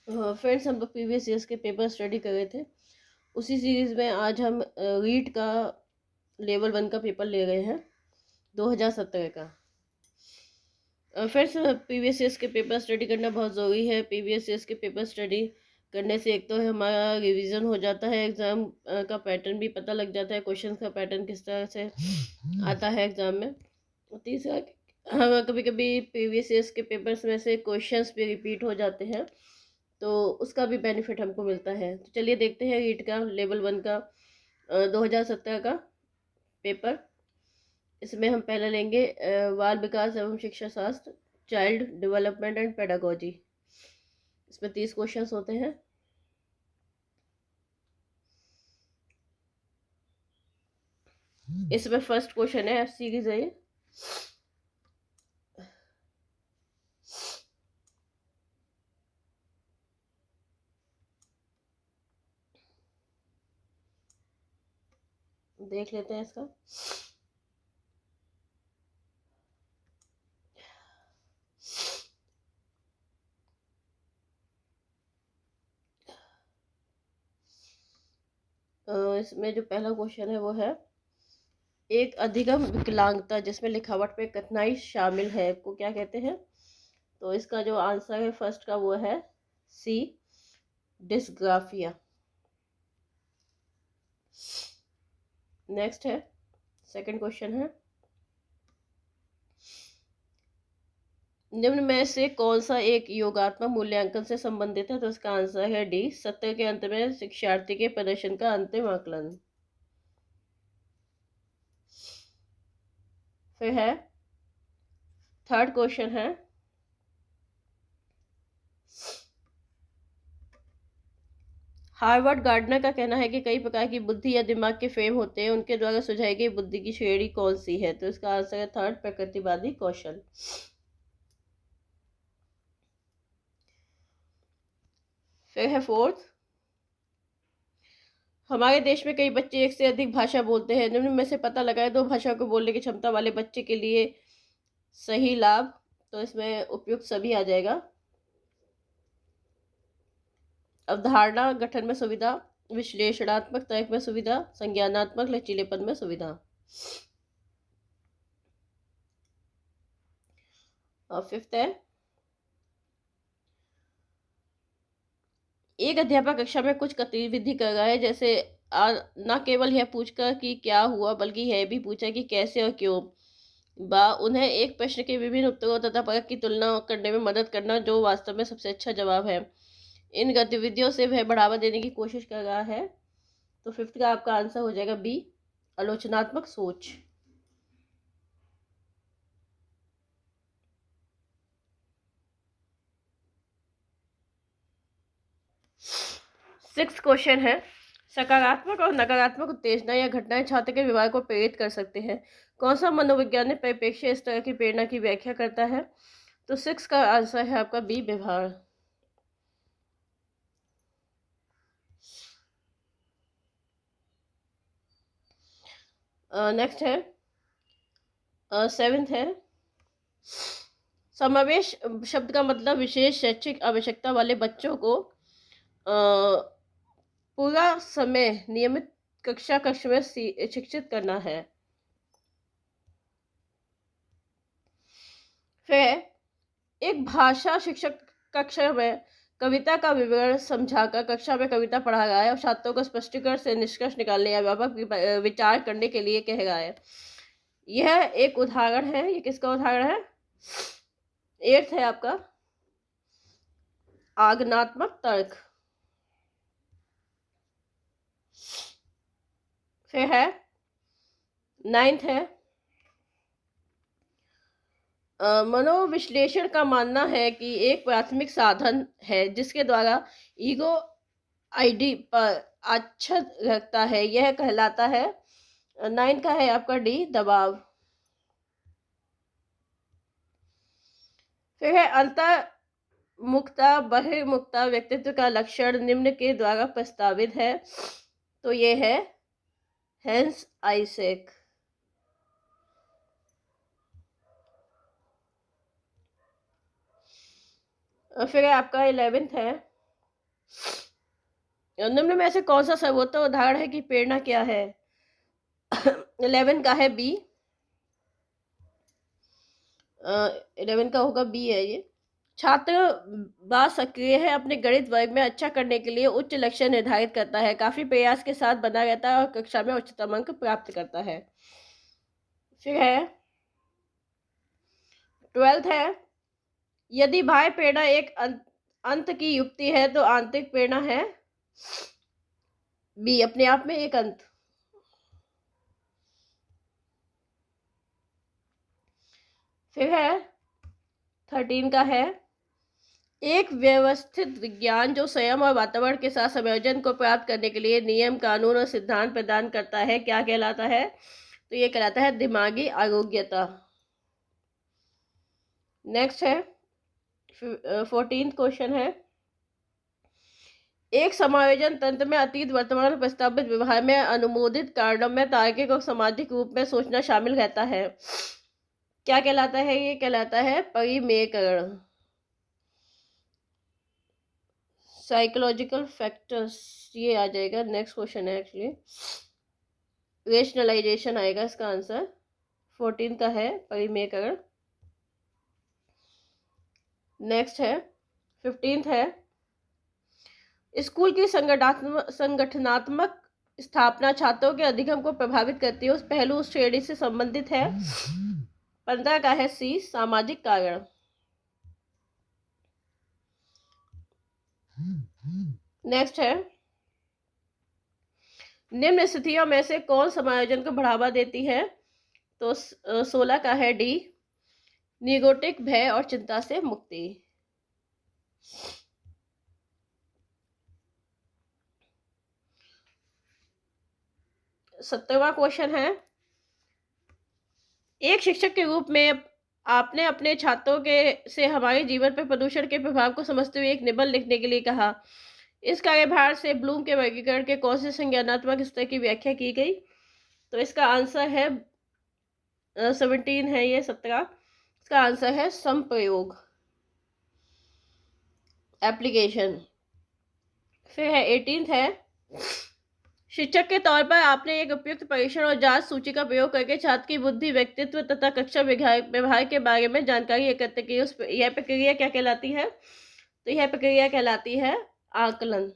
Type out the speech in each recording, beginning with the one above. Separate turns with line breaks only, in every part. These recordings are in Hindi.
फ्रेंड्स, हम लोग प्रीवियस ईयर्स के पेपर स्टडी कर रहे थे। उसी सीरीज़ में आज हम रीट का लेवल 1 का पेपर ले रहे हैं 2017 का। फ्रेंड्स, प्रीवियस ईयर्स के पेपर स्टडी करना बहुत ज़रूरी है। प्रीवियस ईयर्स के पेपर स्टडी करने से एक तो हमारा रिवीजन हो जाता है, एग्ज़ाम का पैटर्न भी पता लग जाता है, क्वेश्चन का पैटर्न किस तरह से आता है एग्ज़ाम में। और तीसरा, हम कभी कभी प्रीवियस ईयर्स के पेपर्स में से क्वेश्चंस भी रिपीट हो जाते हैं, तो उसका भी बेनिफिट हमको मिलता है। तो चलिए देखते हैं रीट का लेवल 1 का 2017 का पेपर। इसमें हम पहले लेंगे बाल विकास एवं शिक्षा शास्त्र, चाइल्ड डेवलपमेंट एंड पेडागोजी। इसमें 30 क्वेश्चंस होते हैं। इसमें फर्स्ट क्वेश्चन है, एफ सीरीज है ये। देख लेते हैं इसका। इसमें जो पहला क्वेश्चन है वो है, एक अधिगम विकलांगता जिसमें लिखावट में कठिनाई शामिल है को क्या कहते हैं? तो इसका जो आंसर है फर्स्ट का वो है सी, डिस्ग्राफिया। नेक्स्ट है, सेकंड क्वेश्चन है, निम्न में से कौन सा एक योगात्मक मूल्यांकन से संबंधित है? तो इसका आंसर है डी, सत्र के अंत में शिक्षार्थी के प्रदर्शन का अंतिम आकलन। फिर है थर्ड क्वेश्चन है, हार्वर्ड गार्डनर का कहना है कि कई प्रकार की बुद्धि या दिमाग के फ्रेम होते हैं, उनके द्वारा सुझाई गई बुद्धि की श्रेणी कौन सी है? तो इसका आंसर है थर्ड, प्रकृतिवादी कौशल। फिर है फोर्थ, हमारे देश में कई बच्चे एक से अधिक भाषा बोलते हैं, निम्न में से पता लगाए दो भाषा को बोलने की क्षमता वाले बच्चे के लिए सही लाभ। तो इसमें उपयुक्त सभी आ जाएगा। अवधारणा गठन में सुविधा, विश्लेषणात्मक तर्क में सुविधा, संज्ञानात्मक लचीलेपन में सुविधा। और फिफ्थ है, एक अध्यापक कक्षा में कुछ गतिविधि कर रहा है, जैसे न केवल यह पूछकर कि क्या हुआ बल्कि यह भी पूछा कि कैसे और क्यों। उन्हें एक प्रश्न के विभिन्न उत्तरों तथा परख की तुलना करने में मदद करना जो वास्तव में सबसे अच्छा जवाब है। इन गतिविधियों से वह बढ़ावा देने की कोशिश कर रहा है। तो फिफ्थ का आपका आंसर हो जाएगा बी, आलोचनात्मक सोच। सिक्स क्वेश्चन है, सकारात्मक और नकारात्मक उत्तेजना या घटनाएं छात्र के व्यवहार को प्रेरित कर सकते हैं, कौन सा मनोवैज्ञानिक परिप्रेक्ष्य इस तरह की प्रेरणा की व्याख्या करता है? तो सिक्स का आंसर है आपका बी, व्यवहार। नेक्स्ट है, सेवेंथ है, समावेश शब्द का मतलब विशेष शैक्षिक आवश्यकता वाले बच्चों को पूरा समय नियमित कक्ष में शिक्षित करना है। फिर एक भाषा शिक्षक कक्षा में कविता का विवरण समझाकर कक्षा में कविता पढ़ा रहा है और छात्रों को स्पष्टीकरण से निष्कर्ष निकालने या व्यापक विचार करने के लिए कह रहा है। यह एक उदाहरण है। ये किसका उदाहरण है? एट्थ है आपका, आगनात्मक तर्क। फिर है नाइन्थ है, मनोविश्लेषण का मानना है कि एक प्राथमिक साधन है जिसके द्वारा ईगो आईडी पर आच्छद रखता है, यह कहलाता है। 9 का है आपका डी, दबाव। फिर है अंतर्मुखता बहिर्मुखता व्यक्तित्व का लक्षण निम्न के द्वारा प्रस्तावित है, तो ये है हेंस आइसेक। फिर आपका 11th है, निम्न में से कौन सा सर्वोत्तम उदाहरण है कि प्रेरणा क्या है? 11 का है बी। 11 का होगा बी है ये। छात्र बा सक्रिय है, अपने गणित वर्ग में अच्छा करने के लिए उच्च लक्ष्य निर्धारित करता है, काफी प्रयास के साथ बना रहता है और कक्षा में उच्चतम अंक प्राप्त करता है। फिर है 12th है, यदि बाह्य प्रेरणा एक अंत की युक्ति है तो आंतरिक प्रेरणा है बी, अपने आप में एक अंत। फिर है 13 का है, एक व्यवस्थित विज्ञान जो स्वयं और वातावरण के साथ संयोजन को प्राप्त करने के लिए नियम, कानून और सिद्धांत प्रदान करता है, क्या कहलाता है? तो ये कहलाता है दिमागी आरोग्यता। नेक्स्ट है 14th क्वेश्चन है, एक समायोजन तंत्र में अतीत, वर्तमान और प्रस्तावित व्यवहार में अनुमोदित कारणों में तार्किक और सामाजिक रूप में सोचना शामिल रहता है, क्या कहलाता है? ये कहलाता है परिमेयकरण, साइकोलॉजिकल फैक्टर्स ये आ जाएगा। नेक्स्ट क्वेश्चन है एक्चुअली रेशनलाइजेशन आएगा इसका आंसर। 14 का है परिमेयकरण। नेक्स्ट है 15th है, स्कूल की संगठनात्मक स्थापना छात्रों के अधिगम को प्रभावित करती है, उस पहलू उस श्रेणी से संबंधित है। 15 का है सी, सामाजिक कारण। नेक्स्ट है, निम्न स्थितियों में से कौन समायोजन को बढ़ावा देती है? तो 16 का है डी, निगोटिक भय और चिंता से मुक्ति। 17वां क्वेश्चन है, एक शिक्षक के रूप में आपने अपने छात्रों के से हमारे जीवन पर प्रदूषण के प्रभाव को समझते हुए एक निबंध लिखने के लिए कहा। इस कार्यभार से ब्लूम के वर्गीकरण के कौन से संज्ञानात्मक स्तर की व्याख्या की गई? तो इसका आंसर है 17 है ये 17। इसका आंसर है संप्रयोग, एप्लीकेशन। फिर है 18th है, शिक्षक के तौर पर आपने एक उपयुक्त परीक्षण और जांच सूची का प्रयोग करके छात्र की बुद्धि, व्यक्तित्व तथा कक्षा व्यवहार के बारे में जानकारी एकत्र की। यह प्रक्रिया क्या कहलाती है? तो यह प्रक्रिया कहलाती है आकलन।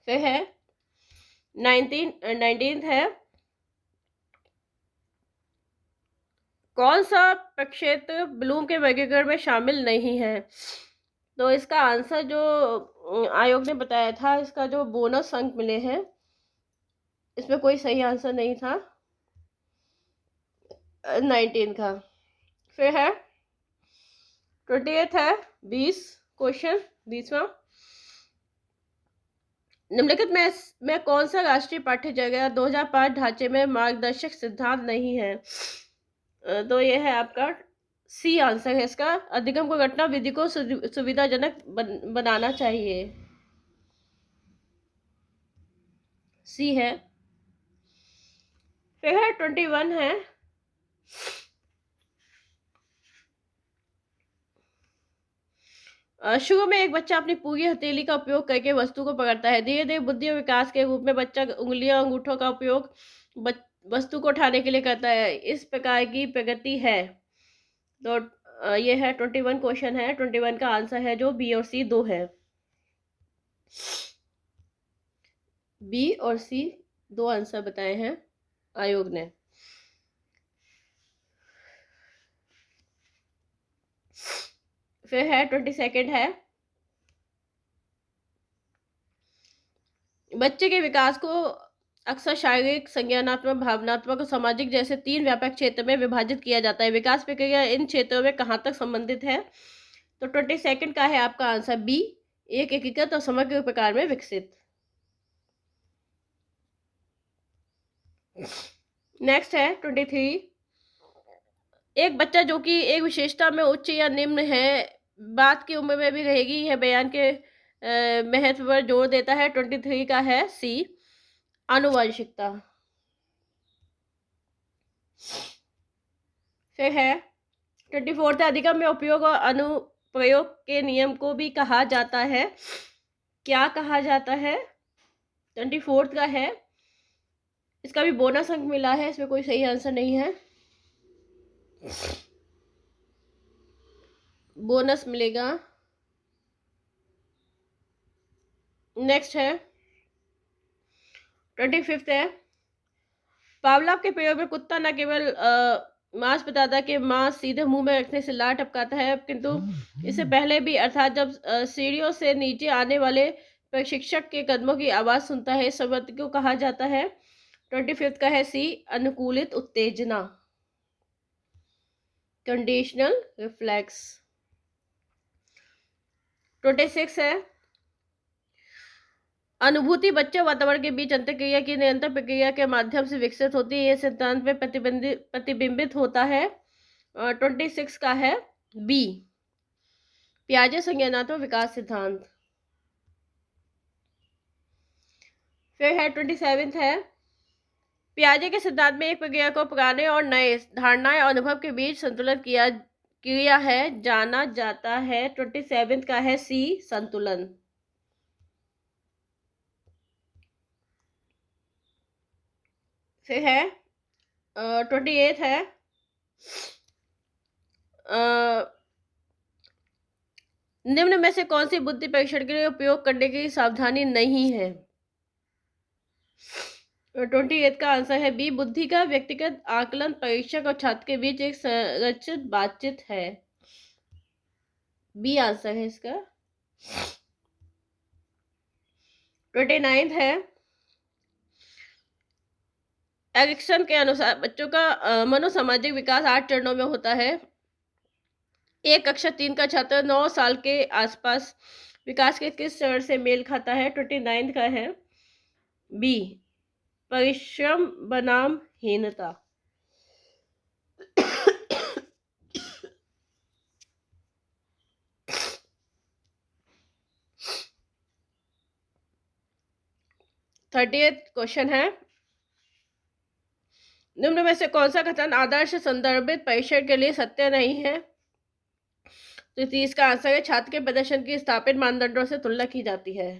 फिर है 19th है, कौन सा प्रक्षेत्र ब्लूम के वर्गीकरण में शामिल नहीं है? तो इसका आंसर जो आयोग ने बताया था, इसका जो बोनस अंक मिले हैं, इसमें कोई सही आंसर नहीं था 19 का। फिर है 28th है 20 क्वेश्चन, 20वां, निम्नलिखित में कौन सा राष्ट्रीय पाठ्य जगह 2005 ढांचे में मार्गदर्शक सिद्धांत नहीं है? तो यह है आपका सी आंसर है इसका, अधिगम को घटना विधि को सुविधाजनक बनाना चाहिए, सी है। फिर है 21 है, शुरू में एक बच्चा अपनी पूरी हथेली का उपयोग करके वस्तु को पकड़ता है, धीरे धीरे बुद्धि और विकास के रूप में बच्चा उंगलियों और अंगूठों का उपयोग वस्तु को उठाने के लिए करता है, इस प्रकार की प्रगति है। तो ये है 21 क्वेश्चन है। 21 का आंसर है जो बी और सी दो है, बी और सी दो आंसर बताए हैं आयोग ने। फिर है 22nd है, बच्चे के विकास को अक्सर शारीरिक, संज्ञानात्मक, भावनात्मक और सामाजिक जैसे 3 व्यापक क्षेत्र में विभाजित किया जाता है, विकास प्रक्रिया इन क्षेत्रों में कहाँ तक संबंधित है? तो 22nd का है आपका आंसर बी, एक एकीकृत और समग्र प्रकार में विकसित। नेक्स्ट है 23, एक बच्चा जो कि एक विशेषता में उच्च या निम्न है, बात की उम्र में भी रहेगी, यह बयान के महत्व पर जोर देता है। 23 का है सी, आनुवंशिकता। फिर है 24 अधिगम में उपयोग और प्रयोग के नियम को भी कहा जाता है? क्या कहा जाता है? 24 का है। इसका भी बोनस अंक मिला है, इसमें कोई सही आंसर नहीं है, बोनस मिलेगा। नेक्स्ट है 25 है। पावलोव के प्रयोग में कुत्ता न केवल मांस बताता कि मांस सीधे मुंह में रखने से लार टपकाता है, किंतु इससे पहले भी, अर्थात जब सीढ़ियों से नीचे आने वाले प्रशिक्षक के कदमों की आवाज सुनता है। इस शब्द को कहा जाता है? 25 का है सी, अनुकूलित उत्तेजना, कंडीशनल रिफ्लेक्स। 26 है। अनुभूति बच्चे वातावरण के बीच अंतःक्रिया की निरंतर प्रक्रिया के माध्यम से विकसित होती है। यह सिद्धांत में प्रतिबिंबित होता है। 26 का है बी, पियाजे संज्ञानात्मक विकास सिद्धांत। फिर है 27 है। पियाजे के सिद्धांत में एक प्रक्रिया को पुराने और नए धारणाएं और अनुभव के बीच संतुलन किया है जाना जाता है। 27 का है सी, संतुलन। फिर है 28 है। निम्न में से कौन सी बुद्धि परीक्षण के लिए उपयोग करने की सावधानी नहीं है? 28 का आंसर है बी, बुद्धि का व्यक्तिगत आकलन परीक्षक और छात्र के बीच एक संरचित बातचीत है। बी आंसर है इसका। 29 है। एरिक्सन के अनुसार बच्चों का मनोसामाजिक विकास 8 चरणों में होता है। एक कक्षा 3 का छात्र 9 साल के आसपास विकास के किस चरण से मेल खाता है? 29 का है बी, परिश्रम बनाम हीनता। थर्टी क्वेश्चन है। निम्न में से कौन सा कथन आदर्श संदर्भित परीक्षण के लिए सत्य नहीं है? तो 30 का आंसर है छात्र के प्रदर्शन की स्थापित मानदंडों से तुलना की जाती है।